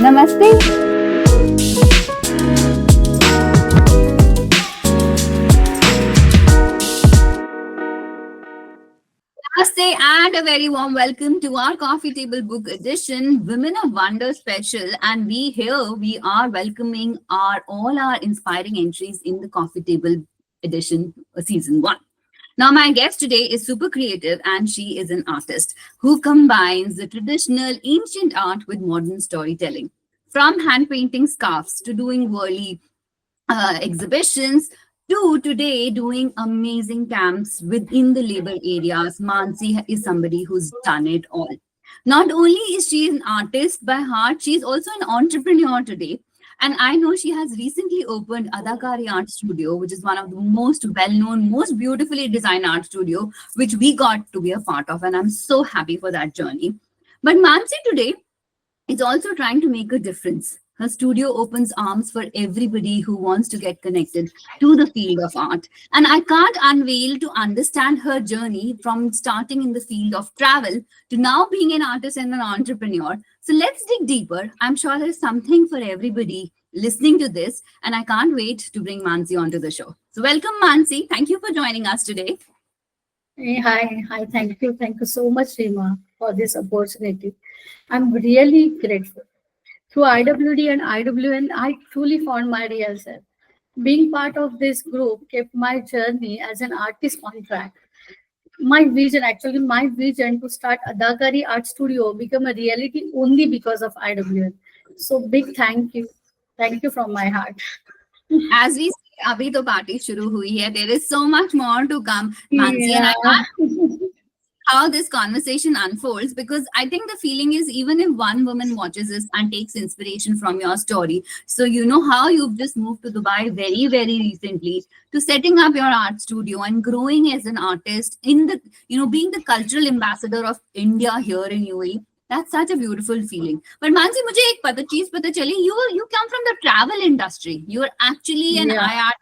Namaste. Namaste and a very warm welcome to our coffee table book edition, Women of Wonder special. And we are welcoming all our inspiring entries in the coffee table edition season one. Now, my guest today is super creative and she is an artist who combines the traditional ancient art with modern storytelling. From hand painting scarves to doing whirly exhibitions to today doing amazing camps within the labor areas. Mansi is somebody who's done it all. Not only is she an artist by heart, she's also an entrepreneur today. And I know she has recently opened Adakari Art Studio, which is one of the most well-known, most beautifully designed art studio, which we got to be a part of. And I'm so happy for that journey. But Mansi today is also trying to make a difference. Her studio opens arms for everybody who wants to get connected to the field of art. And I can't unveil to understand her journey from starting in the field of travel to now being an artist and an entrepreneur. So let's dig deeper. I'm sure there's something for everybody listening to this, and I can't wait to bring Mansi onto the show. So welcome, Mansi. Thank you for joining us today. Hey, hi. Thank you so much, Rima, for this opportunity. I'm really grateful. Through IWD and IWN, I truly found my real self. Being part of this group kept my journey as an artist on track. My vision to start Adakari Art Studio became a reality only because of IWN. So big thank you. Thank you from my heart. As we say, अभी तो party शुरू हुई है. There is so much more to come, Mansi, and I Yeah. can't how this conversation unfolds because I think the feeling is even if one woman watches this and takes inspiration from your story. So you know how you've just moved to Dubai very, very recently to setting up your art studio and growing as an artist in the, being the cultural ambassador of India here in UAE. That's such a beautiful feeling. But Mansi, मुझे एक चीज पता चली, you come from the travel industry. You're actually an Yeah, IR,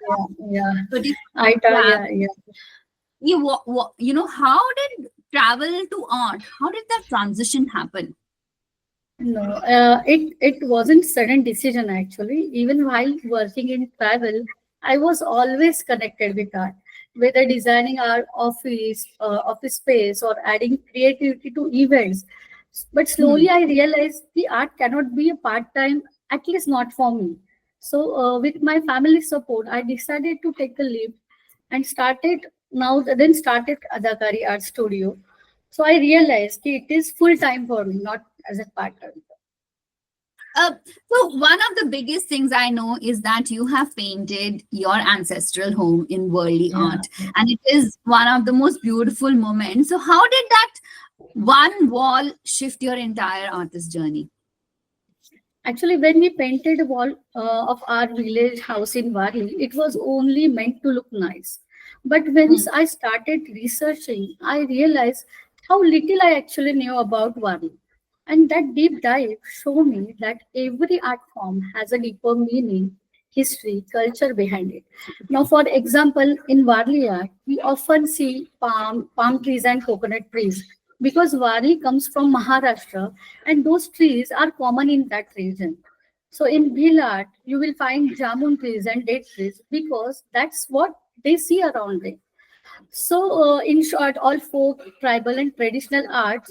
yeah. but Yeah. how did travel to art, how did that transition happen? No, it wasn't sudden decision actually. Even while working in travel, I was always connected with art, whether designing our office space or adding creativity to events. But Hmm. slowly I realized the art cannot be a part time, at least not for me. So with my family support, I decided to take a leap and started Adakari Art Studio. So I realized that it is full time for me, not as a part time. Uh, so one of the biggest things I know is that you have painted your ancestral home in Worli Yeah. art, and it is one of the most beautiful moments. So how did that one wall shift your entire artist journey? Actually, when we painted the wall of our village house in Varli, it was only meant to look nice. But once Hmm. I started researching, I realized how little I actually knew about Varli. And that deep dive showed me that every art form has a deeper meaning, history, culture behind it. Now, for example, in Varli art, we often see palm trees and coconut trees because Varli comes from Maharashtra and those trees are common in that region. So in Bhil art, you will find jamun trees and date trees because that's what they see around them. So, in short, all folk, tribal, and traditional art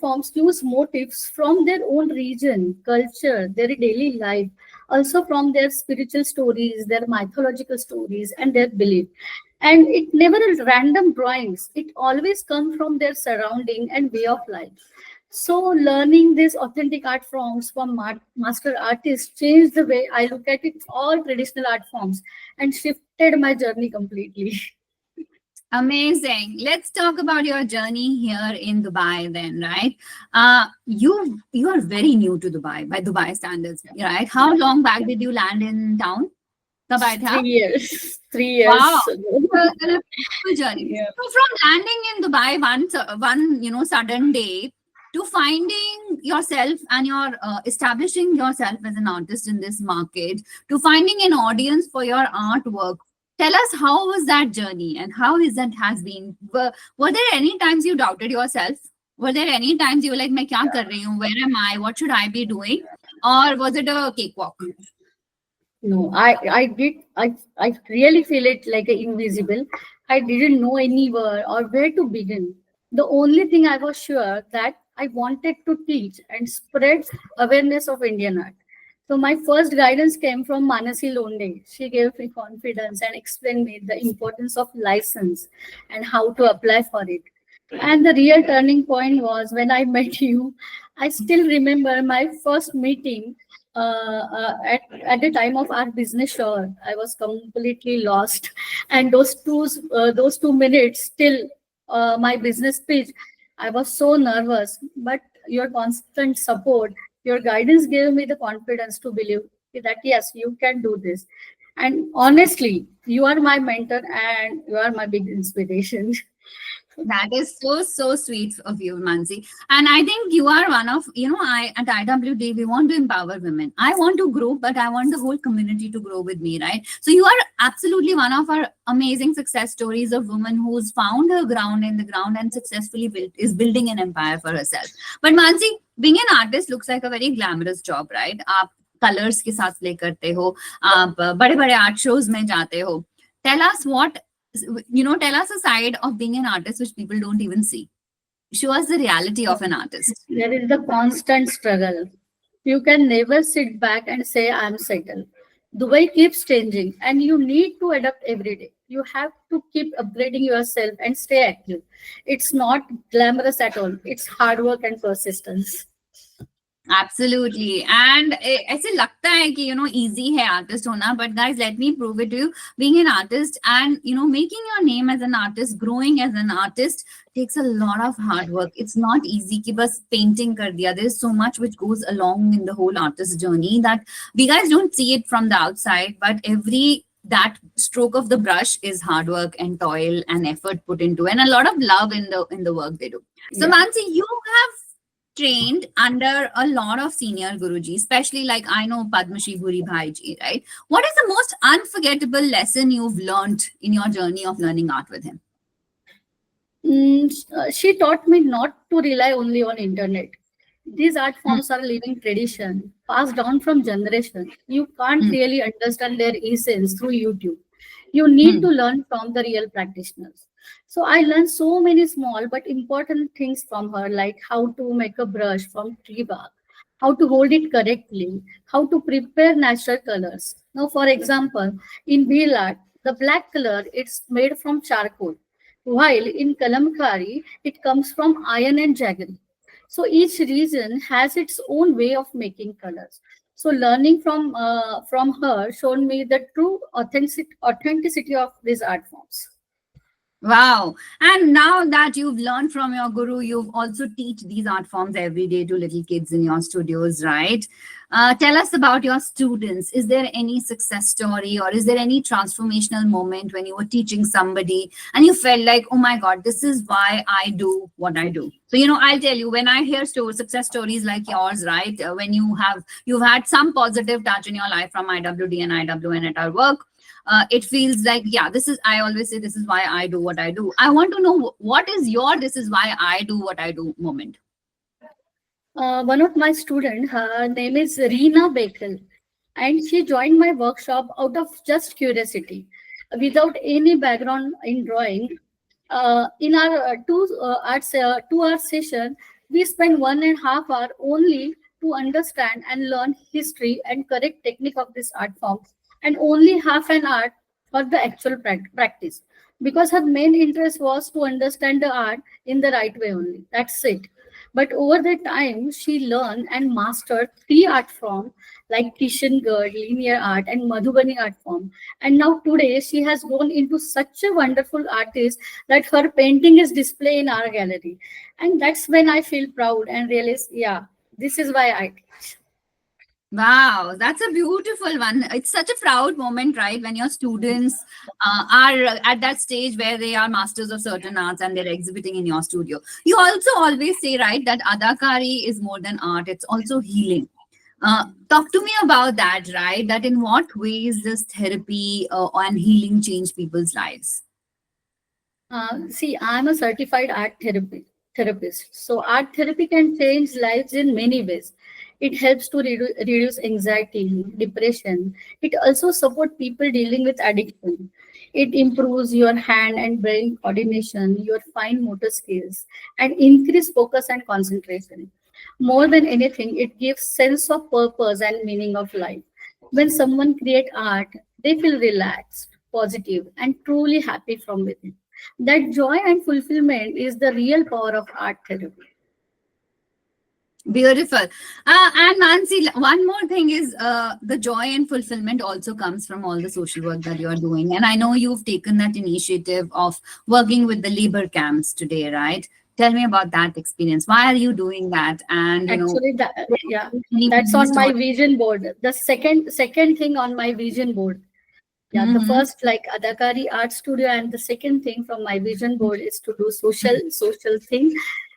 forms use motifs from their own region, culture, their daily life, also from their spiritual stories, their mythological stories, and their belief. And it never is random drawings. It always comes from their surrounding and way of life. So, learning these authentic art forms from master artists changed the way I look at it, all traditional art forms, and shifted my journey completely. Amazing. Let's talk about your journey here in Dubai then, right? You are very new to Dubai by Dubai standards, right? How long back did you land in town? कब आए थे 3 years. three Wow, years ago. a beautiful journey. Yeah. So from landing in Dubai one sudden day to finding yourself and your establishing yourself as an artist in this market to finding an audience for your artwork. Tell us how was that journey and how is that has been. Were there any times you doubted yourself? Were there any times you were like, मैं क्या कर रही हूँ? Where am I? What should I be doing? or was it a cakewalk? No, I really feel it like a invisible. I didn't know any word or where to begin. The only thing I was sure that I wanted to teach and spread awareness of Indian art. So my first guidance came from Manasi Londe. She gave me confidence and explained me the importance of license and how to apply for it. And the real turning point was when I met you. I still remember my first meeting at the time of our business show. I was completely lost, and those 2 minutes still my business pitch. I was so nervous, but your constant support, your guidance gave me the confidence to believe that yes, you can do this. And honestly, you are my mentor and you are my big inspiration. That is so, so sweet of you, Mansi. And I think you are one of, I at IWD, we want to empower women. I want to grow, but I want the whole community to grow with me, right? So you are absolutely one of our amazing success stories of women who's found her ground in the ground and successfully is building an empire for herself. But Mansi, being an artist looks like a very glamorous job, right? आप colors के साथ play करते हो, आप बड़े बड़े art shows में जाते हो. Tell us tell us a side of being an artist which people don't even see. Show us the reality of an artist. There is the constant struggle. You can never sit back and say, I'm settled. The way keeps changing, and you need to adapt every day. You have to keep upgrading yourself and stay active. It's not glamorous at all, it's hard work and persistence. Absolutely. And ऐसे लगता है कि easy है artist होना, but guys, let me prove it to you. Being an artist and making your name as an artist, growing as an artist takes a lot of hard work. It's not easy कि बस painting कर दिया. There's so much which goes along in the whole artist journey that we guys don't see it from the outside, but that stroke of the brush is hard work and toil and effort put into, and a lot of love in the work they do. So Yeah. Mansi, you have trained under a lot of senior Guruji, especially like I know Padmashri Bhuri Bhaiji, right? What is the most unforgettable lesson you've learned in your journey of learning art with him? She taught me not to rely only on internet. These art forms are living tradition, passed down from generation. You can't Hmm. really understand their essence through YouTube. You need to learn from the real practitioners. So I learned so many small but important things from her, like how to make a brush from tree bark, how to hold it correctly, how to prepare natural colors. Now, for example, in wheel art, the black color it's made from charcoal, while in kalamkari it comes from iron and jaggery. So each region has its own way of making colors. So learning from her showed me the true authenticity of these art forms. Wow. And now that you've learned from your guru, you've also teach these art forms every day to little kids in your studios, right? Tell us about your students. Is there any success story or is there any transformational moment when you were teaching somebody and you felt like, oh my God, this is why I do what I do? So, I'll tell you, when I hear success stories like yours, right? When you've had some positive touch in your life from IWD and IWN at our work, it feels like, yeah, I always say, this is why I do what I do. I want to know, what is your this is why I do what I do moment? One of my students, her name is Reena Bakel, and she joined my workshop out of just curiosity, without any background in drawing. In our 2 hour session, we spent 1.5 hours only to understand and learn history and correct technique of this art form, and only half an hour for the actual practice. Because her main interest was to understand the art in the right way only. That's it. But over the time, she learned and mastered 3 art forms like Kishangad, linear art, and Madhubani art form. And now today, she has grown into such a wonderful artist that her painting is displayed in our gallery. And that's when I feel proud and realize, yeah, this is why I teach. Wow, that's a beautiful one. It's such a proud moment, right? When your students are at that stage where they are masters of certain arts and they're exhibiting in your studio. You also always say, right, that adakari is more than art, it's also healing. Talk to me about that, right? That in what ways does therapy and healing change people's lives? See, I'm a certified art therapist. So art therapy can change lives in many ways. It helps to reduce anxiety, depression. It also supports people dealing with addiction. It improves your hand and brain coordination, your fine motor skills, and increase focus and concentration. More than anything, it gives sense of purpose and meaning of life. When someone create art, they feel relaxed, positive, and truly happy from within. That joy and fulfillment is the real power of art therapy. Beautiful. And Nancy, one more thing is the joy and fulfillment also comes from all the social work that you're doing. And I know you've taken that initiative of working with the labor camps today, right? Tell me about that experience. Why are you doing that? And, Actually, yeah, any that's on my story- vision board. The second thing on my vision board. Yeah, the Mhm. first like Adakari Art Studio, and the second thing from my vision board is to do social thing,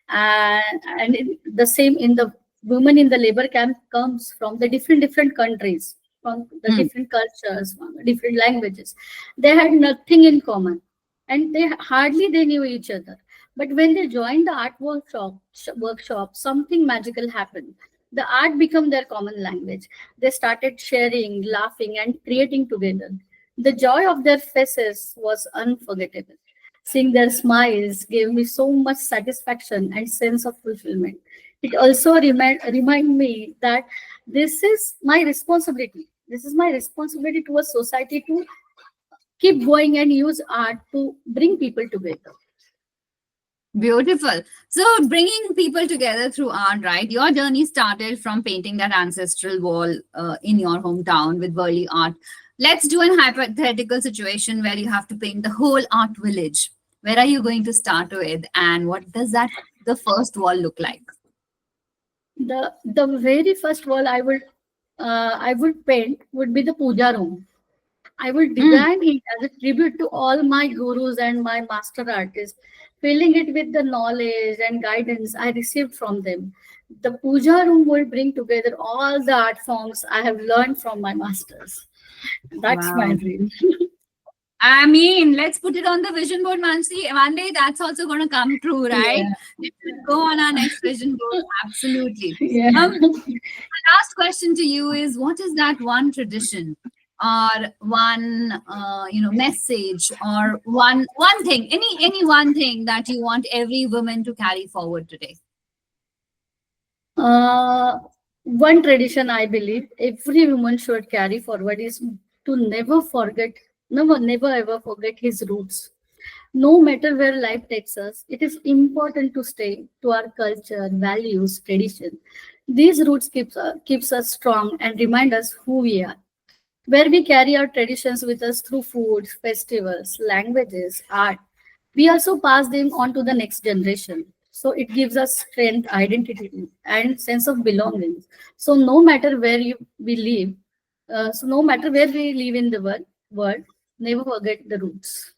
and the same in the women in the labor camp comes from the different countries, from the Mm. different cultures, from the different languages. They had nothing in common, and they knew each other. But when they joined the art workshop, something magical happened. The art became their common language. They started sharing, laughing, and creating together. The joy of their faces was unforgettable. Seeing their smiles gave me so much satisfaction and sense of fulfillment. It also remind me that this is my responsibility. This is my responsibility towards society to keep going and use art to bring people together. Beautiful. So, bringing people together through art, right? Your journey started from painting that ancestral wall in your hometown with Burley art. Let's do an hypothetical situation where you have to paint the whole art village. Where are you going to start with, and what does the first wall look like? The very first wall I would paint would be the puja room. I would Mm. design it as a tribute to all my gurus and my master artists, filling it with the knowledge and guidance I received from them. The puja room will bring together all the art forms I have learned from my masters. That's my Wow. dream. I mean, let's put it on the vision board, Mansi. One day that's also going to come true, right? Yeah. It should go on our next vision board. Absolutely. Yeah. My last question to you is: what is that one tradition, or one message, or one thing, any one thing that you want every woman to carry forward today? One tradition I believe every woman should carry forward is to never ever forget his roots. No matter where life takes us, it is important to stay to our culture, values, tradition. These roots keeps us strong and remind us who we are. Where we carry our traditions with us through food, festivals, languages, art, we also pass them on to the next generation. So it gives us strength, identity, and sense of belonging. So no matter we live, no matter where we live in the world, never forget the roots.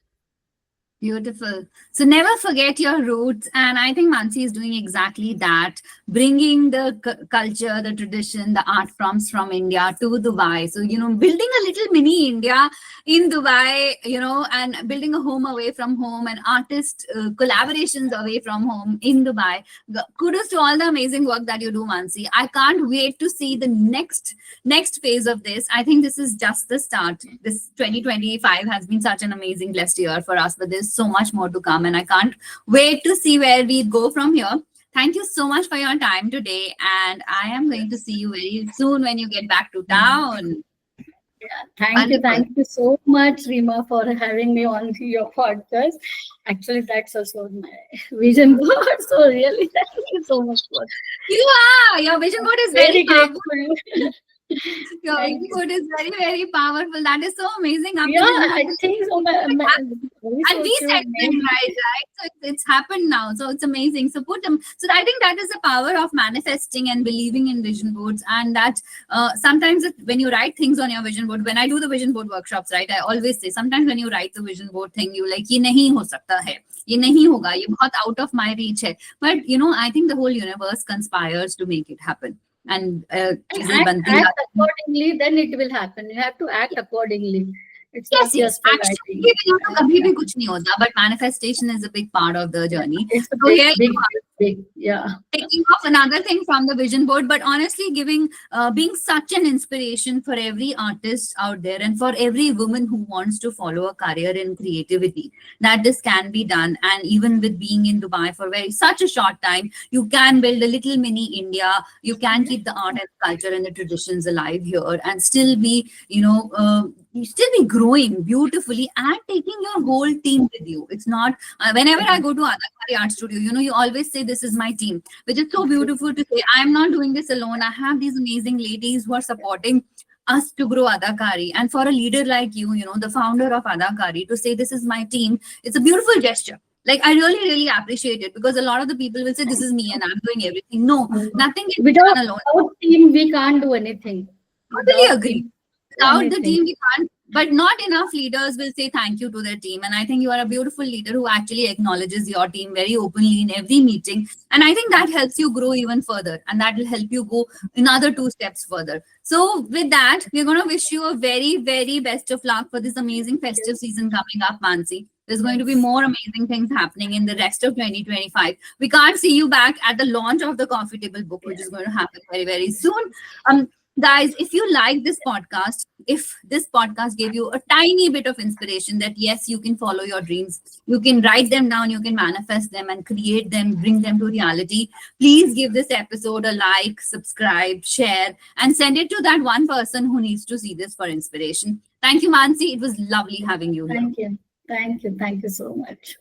Beautiful. So never forget your roots. And I think Mansi is doing exactly that, bringing the culture, the tradition, the art forms from India to Dubai. So, building a little mini India in Dubai, and building a home away from home and artist collaborations away from home in Dubai. Kudos to all the amazing work that you do, Mansi. I can't wait to see the next phase of this. I think this is just the start. This 2025 has been such an amazing, blessed year for us, but there's so much more to come, and I can't wait to see where we go from here. Thank you so much for your time today, and I am going to see you very soon when you get back to town. Thank you so much, Rima, for having me on your podcast. Actually, that's also my vision board. So really, thank you so much for Your vision board is very very powerful. grateful. Your Thank vision you. board is very, very powerful. That is so amazing. Yeah, I think so. And we set them right? So it's happened now. So it's amazing. So put them. So I think that is the power of manifesting and believing in vision boards. And that sometimes when you write things on your vision board, when I do the vision board workshops, right, I always say sometimes when you write the vision board thing, you like, ये नहीं हो सकता है, ये नहीं होगा, ये बहुत out of my reach है. But I think the whole universe conspires to make it happen. And चीजें बनती act accordingly, then it will happen. You have to act accordingly. It's not just the actually, writing. कभी भी कुछ नहीं होता, but manifestation is a big part of the journey. It's a So here big you are. big. Yeah. Taking off another thing from the vision board, but honestly being such an inspiration for every artist out there and for every woman who wants to follow a career in creativity, that this can be done. And even with being in Dubai for very such a short time, you can build a little mini India. You can keep the art and culture and the traditions alive here and still be, you still be growing beautifully and taking your whole team with you. It's not whenever I go to Adakari Art Studio, you always say this is my team, which is so beautiful to say. I'm not doing this alone. I have these amazing ladies who are supporting us to grow Adakari. And for a leader like you, the founder of Adakari, to say this is my team, it's a beautiful gesture. Like, I really, really appreciate it, because a lot of the people will say this is me and I'm doing everything. No, nothing can be Without done alone. our team, we can't do anything. Totally Without agree. team, Without the anything. team, we can't. But not enough leaders will say thank you to their team. And I think you are a beautiful leader who actually acknowledges your team very openly in every meeting. And I think that helps you grow even further. And that will help you go another 2 steps further. So with that, we're going to wish you a very, very best of luck for this amazing festive season coming up, Mansi. There's going to be more amazing things happening in the rest of 2025. We can't see you back at the launch of the Coffee Table book, which is going to happen very, very soon. Guys, if you like this podcast, if this podcast gave you a tiny bit of inspiration that yes, you can follow your dreams, you can write them down, you can manifest them and create them, bring them to reality, please give this episode a like, subscribe, share, and send it to that one person who needs to see this for inspiration. Thank you, Mansi. It was lovely having you here. Thank you. Thank you. Thank you so much.